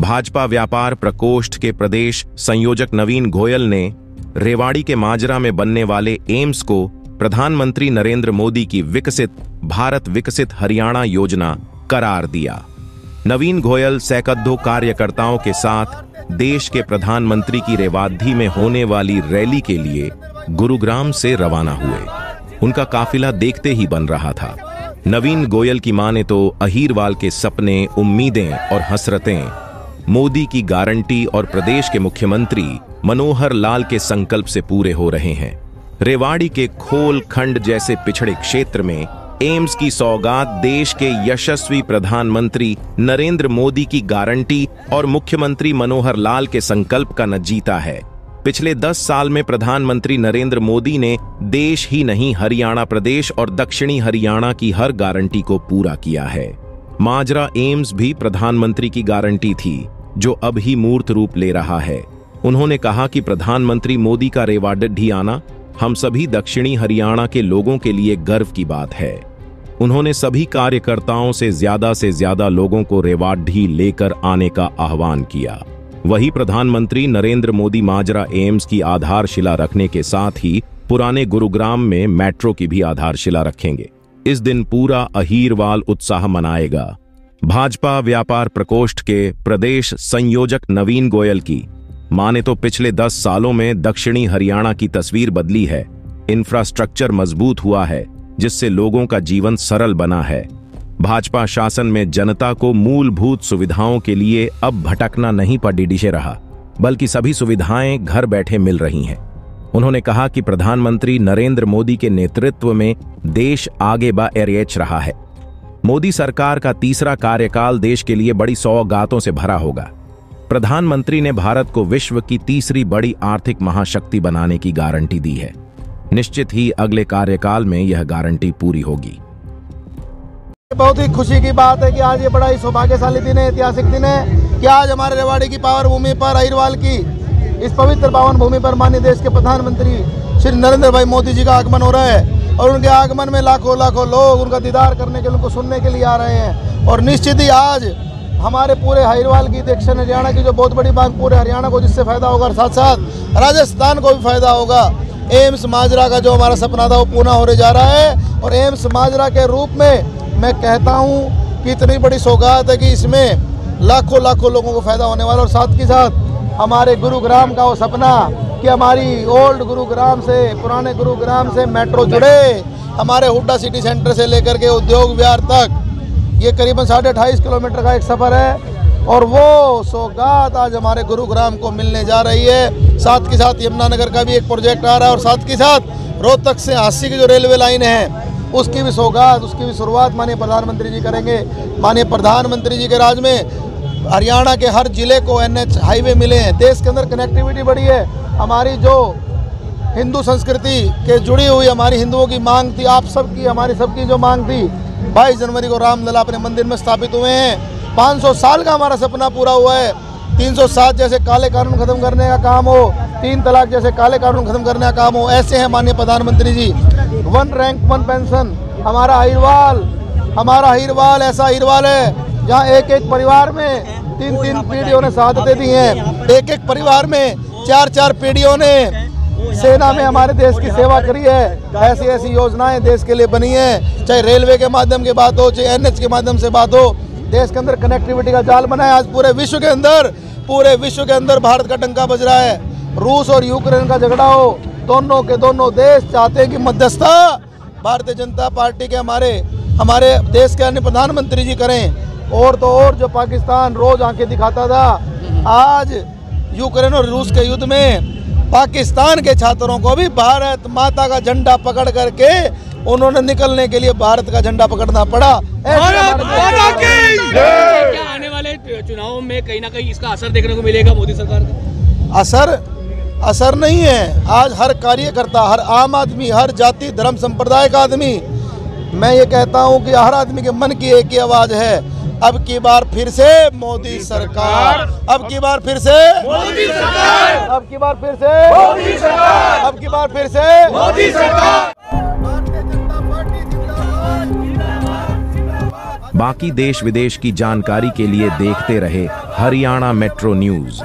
भाजपा व्यापार प्रकोष्ठ के प्रदेश संयोजक नवीन गोयल ने रेवाड़ी के माजरा में बनने वाले एम्स को प्रधानमंत्री नरेंद्र मोदी की भारत विकसित हरियाणा योजना करार दिया। नवीन गोयल सैकड़ों कार्यकर्ताओं के साथ देश के प्रधानमंत्री की रेवाड़ी में होने वाली रैली के लिए गुरुग्राम से रवाना हुए। उनका काफिला देखते ही बन रहा था। नवीन गोयल की माने तो अहीरवाल के सपने, उम्मीदें और हसरतें मोदी की गारंटी और प्रदेश के मुख्यमंत्री मनोहर लाल के संकल्प से पूरे हो रहे हैं। रेवाड़ी के खोल खंड जैसे पिछड़े क्षेत्र में एम्स की सौगात देश के यशस्वी प्रधानमंत्री नरेंद्र मोदी की गारंटी और मुख्यमंत्री मनोहर लाल के संकल्प का नजीता है। पिछले 10 साल में प्रधानमंत्री नरेंद्र मोदी ने देश ही नहीं हरियाणा प्रदेश और दक्षिणी हरियाणा की हर गारंटी को पूरा किया है। माजरा एम्स भी प्रधानमंत्री की गारंटी थी, जो अब ही मूर्त रूप ले रहा है। उन्होंने कहा कि प्रधानमंत्री मोदी का रेवाड़ी आना हम सभी दक्षिणी हरियाणा के लोगों के लिए गर्व की बात है। उन्होंने सभी कार्यकर्ताओं से ज्यादा लोगों को रेवाड़ी लेकर आने का आह्वान किया। वही प्रधानमंत्री नरेंद्र मोदी माजरा एम्स की आधारशिला रखने के साथ ही पुराने गुरुग्राम में मेट्रो की भी आधारशिला रखेंगे। इस दिन पूरा अहीरवाल उत्साह मनाएगा। भाजपा व्यापार प्रकोष्ठ के प्रदेश संयोजक नवीन गोयल की माने तो पिछले 10 सालों में दक्षिणी हरियाणा की तस्वीर बदली है। इंफ्रास्ट्रक्चर मजबूत हुआ है, जिससे लोगों का जीवन सरल बना है। भाजपा शासन में जनता को मूलभूत सुविधाओं के लिए अब भटकना नहीं पड़ीडिशे रहा, बल्कि सभी सुविधाएं घर बैठे मिल रही हैं। उन्होंने कहा कि प्रधानमंत्री नरेंद्र मोदी के नेतृत्व में देश आगे बढ़ रहा है। मोदी सरकार का तीसरा कार्यकाल देश के लिए बड़ी सौगातों से भरा होगा। प्रधानमंत्री ने भारत को विश्व की तीसरी बड़ी आर्थिक महाशक्ति बनाने की गारंटी दी है। निश्चित ही अगले कार्यकाल में यह गारंटी पूरी होगी। बहुत ही खुशी की बात है कि आज ये बड़ा ही सौभाग्यशाली दिन है, ऐतिहासिक दिन है कि आज हमारे रेवाड़ी की पावन भूमि पर, अहीरवाल की इस पवित्र पावन भूमि पर माननीय देश के प्रधानमंत्री श्री नरेंद्र भाई मोदी जी का आगमन हो रहा है। और उनके आगमन में लाखों लोग उनका दीदार करने के लिए, उनको सुनने के लिए आ रहे हैं। और निश्चित ही आज हमारे पूरे अहीरवाल की, दक्षिण हरियाणा की जो बहुत बड़ी बात, पूरे हरियाणा को जिससे फायदा होगा और साथ साथ राजस्थान को भी फायदा होगा। एम्स माजरा का जो हमारा सपना था वो पूरा होने जा रहा है। और एम्स माजरा के रूप में मैं कहता हूँ कि इतनी बड़ी सौगात है कि इसमें लाखों लोगों को फायदा होने वाला। और साथ के साथ हमारे गुरुग्राम का वो सपना कि हमारी ओल्ड गुरुग्राम से, पुराने गुरुग्राम से मेट्रो जुड़े, हमारे हुड्डा सिटी सेंटर से लेकर के उद्योग विहार तक ये करीबन 28.5 किलोमीटर का एक सफ़र है। और वो सौगात आज हमारे गुरुग्राम को मिलने जा रही है। साथ के साथ यमुनानगर का भी एक प्रोजेक्ट आ रहा है और साथ के साथ रोहतक से हांसी की जो रेलवे लाइन है उसकी भी सौगात, उसकी भी शुरुआत माननीय प्रधानमंत्री जी करेंगे। माननीय प्रधानमंत्री जी के राज में हरियाणा के हर जिले को NH हाईवे मिले हैं। देश के अंदर कनेक्टिविटी बढ़ी है। हमारी जो हिंदू संस्कृति के जुड़ी हुई हमारी हिंदुओं की मांग थी, आप सबकी, हमारी सबकी जो मांग थी, 22 जनवरी को रामलला अपने मंदिर में स्थापित हुए हैं। 500 साल का हमारा सपना पूरा हुआ है। 307 जैसे काले कानून खत्म करने का काम हो, 3 तलाक जैसे काले कानून खत्म करने का काम हो, ऐसे हैं माननीय प्रधानमंत्री जी। 1 रैंक 1 पेंशन। हमारा अहीरवाल ऐसा अहीरवाल है जहाँ एक परिवार में 3 पीढ़ियों ने शहादतें दी हैं। एक परिवार में 4 पीढ़ियों ने सेना में हमारे देश की सेवा करी है। ऐसी योजनाएं देश के लिए बनी है, चाहे रेलवे के माध्यम की बात हो, चाहे NH के माध्यम से बात हो। देश के अंदर कनेक्टिविटी का जाल बना है। आज पूरे विश्व के अंदर भारत का डंका बज रहा है। रूस और यूक्रेन का झगड़ा हो, दोनों के दोनों देश चाहते हैं कि मध्यस्थता भारतीय जनता पार्टी के हमारे देश के अन्य प्रधानमंत्री जी करें। और तो और जो पाकिस्तान रोज आंखें दिखाता था, आज यूक्रेन और रूस के युद्ध में पाकिस्तान के छात्रों को भी भारत माता का झंडा पकड़ करके उन्होंने निकलने के लिए भारत का झंडा पकड़ना पड़ा। क्या आने वाले चुनावों में कहीं ना कहीं इसका असर देखने को मिलेगा मोदी सरकार का? असर नहीं है। आज हर कार्यकर्ता, हर आम आदमी, हर जाति धर्म संप्रदाय का आदमी, मैं ये कहता हूँ कि हर आदमी के मन की एक ही आवाज है, अब की बार फिर से मोदी सरकार, अब की बार फिर से मोदी सरकार, अब की बार फिर से मोदी सरकार, अब की बार फिर से मोदी सरकार। भारतीय जनता पार्टी जिंदाबाद, जिंदाबाद, जिंदाबाद। बाकी देश विदेश की जानकारी के लिए देखते रहे हरियाणा मेट्रो न्यूज।